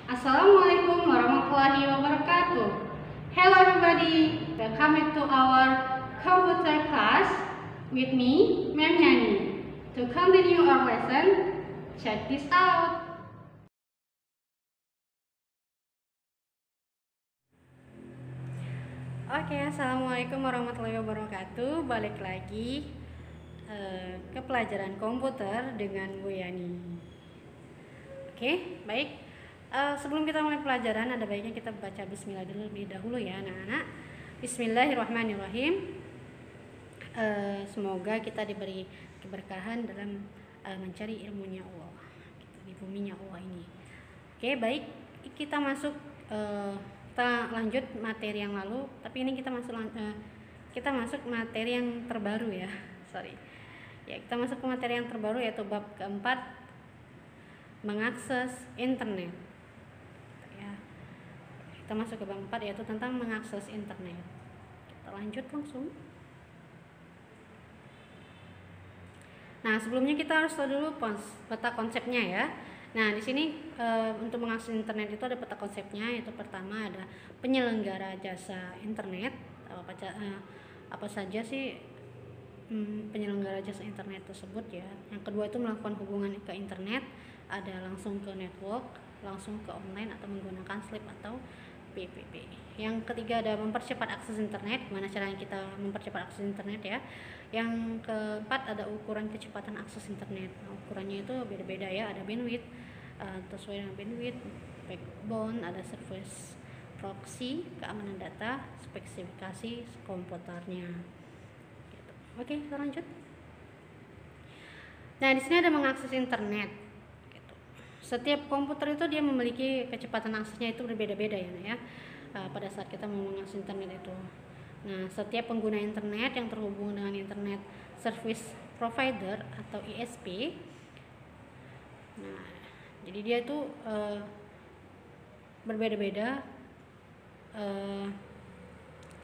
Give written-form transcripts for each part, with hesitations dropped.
Assalamualaikum warahmatullahi wabarakatuh. Hello everybody, welcome to our computer class with me, Ma'am Yani. To continue our lesson, check this out. Oke, assalamualaikum warahmatullahi wabarakatuh. Balik lagi ke pelajaran komputer dengan Bu Yani. Oke, baik. Sebelum kita mulai pelajaran, ada baiknya kita baca bismillah lebih dahulu ya anak-anak. Bismillahirrahmanirrahim. Semoga kita diberi keberkahan dalam mencari ilmunya Allah di buminya Allah ini. Oke, baik, kita masuk kita lanjut materi yang lalu, tapi ini kita masuk materi yang terbaru ya. Kita masuk ke materi yang terbaru, yaitu bab keempat, mengakses internet. Kita masuk ke bab 4, yaitu tentang mengakses internet. Kita lanjut langsung. Nah, sebelumnya kita harus tahu dulu peta konsepnya ya. Nah, di sini untuk mengakses internet itu ada peta konsepnya, yaitu pertama ada penyelenggara jasa internet. Apa saja sih penyelenggara jasa internet tersebut ya. Yang kedua itu melakukan hubungan ke internet, ada langsung ke network, langsung ke online, atau menggunakan slip atau PPP. Yang ketiga ada mempercepat akses internet. Gimana caranya kita mempercepat akses internet ya. Yang keempat ada ukuran kecepatan akses internet. Nah, ukurannya itu beda-beda ya. Ada bandwidth, sesuai dengan bandwidth, backbone, ada service proxy, keamanan data, spesifikasi komputernya. Gitu. Oke, kita lanjut. Nah, di sini ada mengakses internet. Setiap komputer itu dia memiliki kecepatan aksesnya itu berbeda-beda ya. Pada saat kita mau mengakses internet itu. Nah, setiap pengguna internet yang terhubung dengan internet service provider atau ISP. Nah, jadi dia itu berbeda-beda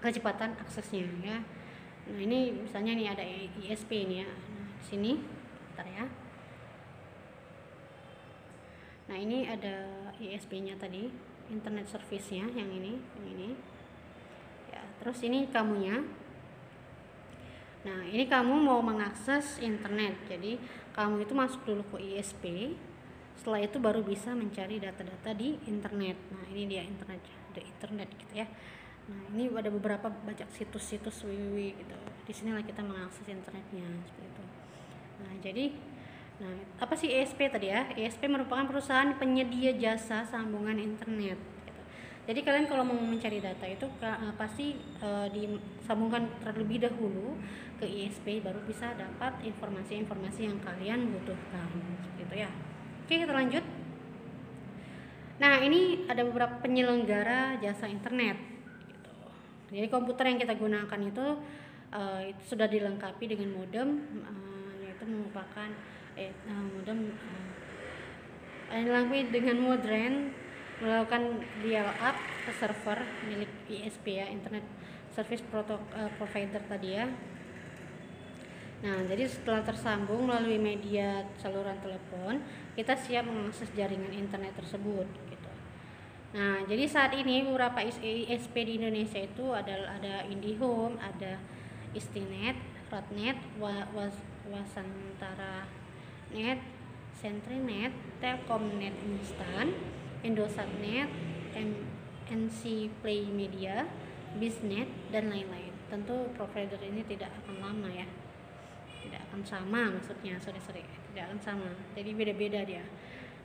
kecepatan aksesnya ya. Nah, ini misalnya nih ada ISP ini ya. Nah, di sini bentar ya. Nah, ini ada ISP-nya tadi, internet service-nya yang ini. Ya, terus ini kamunya. Nah, ini kamu mau mengakses internet. Jadi, kamu itu masuk dulu ke ISP. Setelah itu baru bisa mencari data-data di internet. Nah, ini dia internet gitu ya. Nah, ini ada beberapa banyak situs-situs www gitu. Di sinilah kita mengakses internetnya seperti itu. Nah, jadi apa sih ISP tadi ya? ISP merupakan perusahaan penyedia jasa sambungan internet. Gitu. Jadi kalian kalau mau mencari data itu pasti disambungkan terlebih dahulu ke ISP, baru bisa dapat informasi-informasi yang kalian butuhkan. Seperti itu ya. Oke, kita lanjut. Nah, ini ada beberapa penyelenggara jasa internet. Gitu. Jadi komputer yang kita gunakan itu sudah dilengkapi dengan modem, yaitu merupakan modem dilengkapi dengan modem melakukan dial-up ke server milik ISP ya, internet service provider tadi ya. Nah, jadi setelah tersambung melalui media saluran telepon, kita siap mengakses jaringan internet tersebut gitu. Nah, jadi saat ini beberapa ISP di Indonesia itu ada IndiHome, ada Istinet, Rotnet, Wasantara Net, Sentrinet, Telkomnet Instan, Indosatnet, NC Play Media, Biznet, dan lain-lain. Tentu provider ini tidak akan lama ya, tidak akan sama, maksudnya tidak akan sama. Jadi beda-beda dia.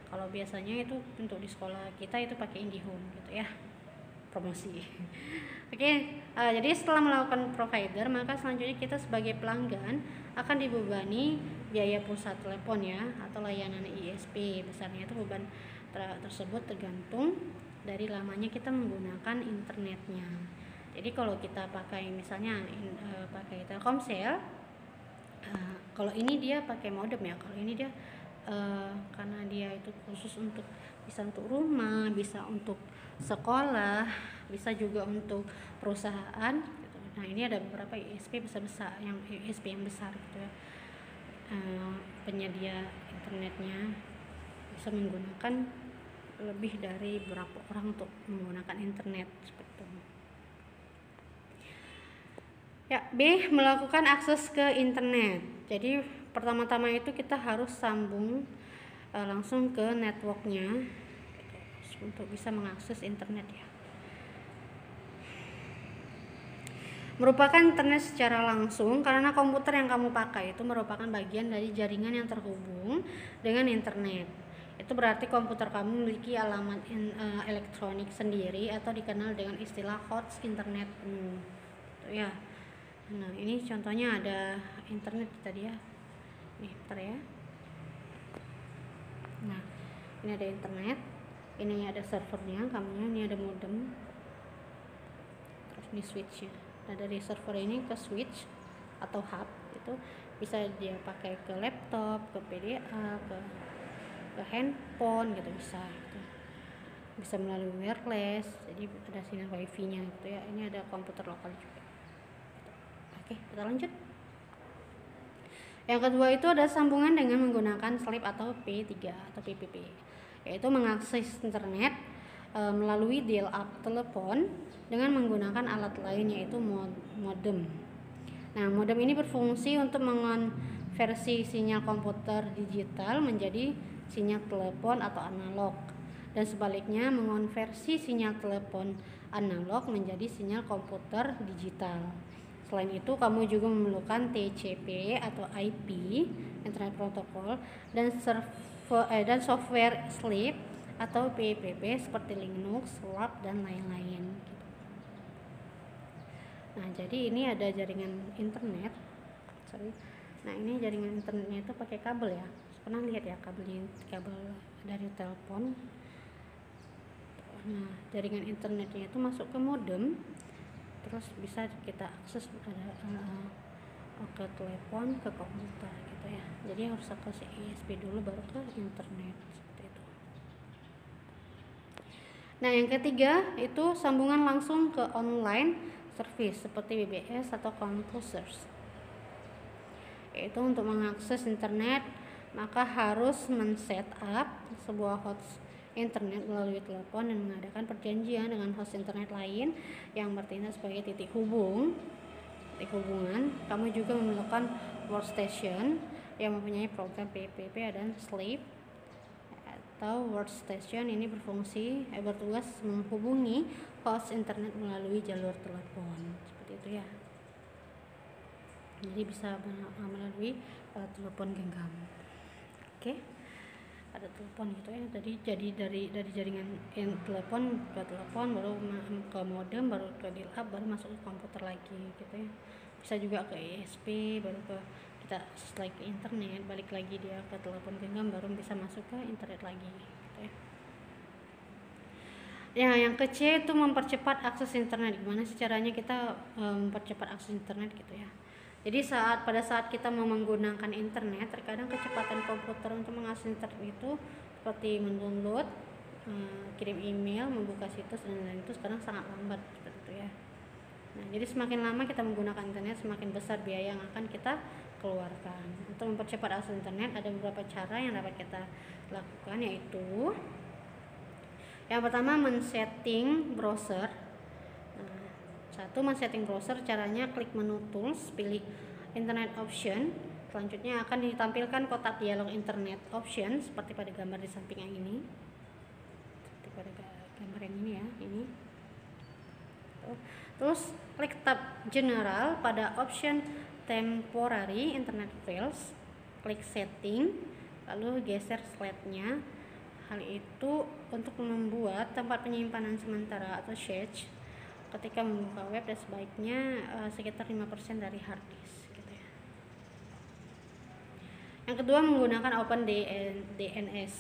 Kalau biasanya itu untuk di sekolah kita itu pakai IndiHome gitu ya, promosi. Oke, jadi setelah melakukan provider, maka selanjutnya kita sebagai pelanggan akan dibebani biaya pulsa telepon ya, atau layanan ISP. Besarnya itu beban tersebut tergantung dari lamanya kita menggunakan internetnya. Jadi kalau kita pakai misalnya pakai Telkomsel, kalau ini dia pakai modem ya. Kalau ini dia karena dia itu khusus bisa untuk rumah, bisa untuk sekolah, bisa juga untuk perusahaan gitu. Nah, ini ada beberapa ISP besar yang ISP yang besar gitu ya. Penyedia internetnya bisa menggunakan lebih dari berapa orang untuk menggunakan internet seperti itu. Ya, B, melakukan akses ke internet. Jadi pertama-tama itu kita harus sambung langsung ke networknya untuk bisa mengakses internet ya. Merupakan internet secara langsung karena komputer yang kamu pakai itu merupakan bagian dari jaringan yang terhubung dengan internet. Itu berarti komputer kamu memiliki alamat elektronik sendiri atau dikenal dengan istilah host internet penuh. Gitu ya. Nah, ini contohnya ada internet tadi ya. Nih, bentar ya. Nah, ini ada internet. Ini ada servernya, kamunya ini ada modem. Terus ini switchnya. Nah, dari server ini ke switch atau hub itu bisa dia pakai ke laptop, ke PDA, ke handphone gitu bisa gitu. Bisa melalui wireless, jadi ada sinyal wifi-nya gitu ya. Ini ada komputer lokal juga. Oke, kita lanjut. Yang kedua itu ada sambungan dengan menggunakan slip atau P3 atau PPP, yaitu mengakses internet melalui dial-up telepon dengan menggunakan alat lain yaitu modem. Nah, modem ini berfungsi untuk mengonversi sinyal komputer digital menjadi sinyal telepon atau analog, dan sebaliknya mengonversi sinyal telepon analog menjadi sinyal komputer digital. Selain itu, kamu juga memerlukan TCP atau IP Internet Protocol dan software sleep atau PPP seperti Linux, WAP dan lain-lain. Nah, jadi ini ada jaringan internet. Nah, ini jaringan internetnya itu pakai kabel ya. Pernah lihat ya kabel dari telepon. Nah, jaringan internetnya itu masuk ke modem. Terus bisa kita akses ke telepon, ke komputer gitu ya. Jadi harus akses ISP dulu baru ke internet seperti itu. Nah, yang ketiga itu sambungan langsung ke online service seperti BBS atau Computers. Yaitu untuk mengakses internet maka harus men-set up sebuah host internet melalui telepon dan mengadakan perjanjian dengan host internet lain yang bertindak sebagai titik hubungan. Kamu juga memerlukan workstation yang mempunyai program PPP dan sleep atau workstation ini bertugas menghubungi host internet melalui jalur telepon seperti itu ya. Jadi bisa melalui telepon genggam. Oke. Ada telepon gitu ya, jadi dari jaringan telepon ke telepon baru ke modem baru ke dial-up baru masuk ke komputer lagi gitu ya. Bisa juga ke ISP baru kita setelah ke internet balik lagi dia ke telepon genggam baru bisa masuk ke internet lagi gitu ya. Ya, yang ke C itu mempercepat akses internet. Gimana sih caranya kita mempercepat akses internet gitu ya. Jadi pada saat kita mau menggunakan internet, terkadang kecepatan komputer untuk mengakses internet itu seperti mendownload, kirim email, membuka situs dan lain-lain itu sekarang sangat lambat seperti itu ya. Nah, jadi semakin lama kita menggunakan internet, semakin besar biaya yang akan kita keluarkan. Untuk mempercepat akses internet ada beberapa cara yang dapat kita lakukan, yaitu yang pertama men-setting browser. Men-setting browser caranya klik menu tools, pilih internet option. Selanjutnya akan ditampilkan kotak dialog internet option seperti pada gambar di samping yang ini. Seperti pada gambar yang ini ya, ini. Terus klik tab general pada option temporary internet files, klik setting, lalu geser slide-nya. Hal itu untuk membuat tempat penyimpanan sementara atau cache ketika membuka web dan sebaiknya sekitar 5% dari hard disk gitu ya. Yang kedua menggunakan OpenDNS.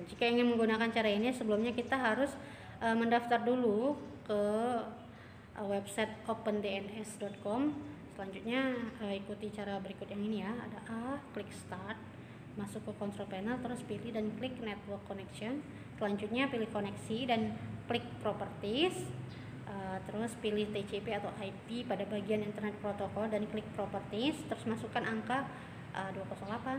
Jika ingin menggunakan cara ini sebelumnya kita harus mendaftar dulu ke website opendns.com. Selanjutnya ikuti cara berikut yang ini ya. Ada A, klik start, masuk ke control panel, terus pilih dan klik network connection. Selanjutnya pilih koneksi dan klik properties. Terus pilih TCP atau IP pada bagian internet protokol dan klik properties, terus masukkan angka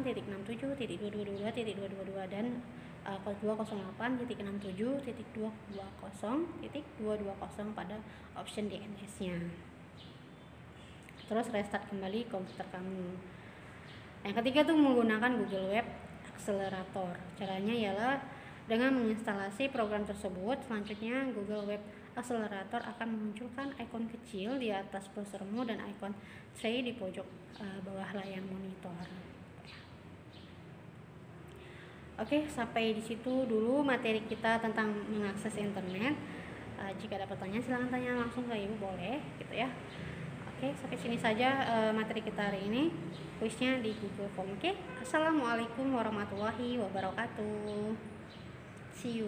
208.67.222.222 dan kode 208.67.220.220 pada option DNS-nya. Terus restart kembali komputer kamu. Yang ketiga tuh menggunakan Google Web Accelerator. Caranya ialah dengan menginstalasi program tersebut, selanjutnya Google Web Accelerator akan memunculkan ikon kecil di atas browsermu dan ikon tray di pojok bawah layar monitor. Oke, sampai di situ dulu materi kita tentang mengakses internet. Jika ada pertanyaan silahkan tanya langsung ke Ibu, boleh gitu ya. Oke, sampai sini saja materi kita hari ini. Kuisnya di Google Form. Oke, Assalamualaikum warahmatullahi wabarakatuh. See you.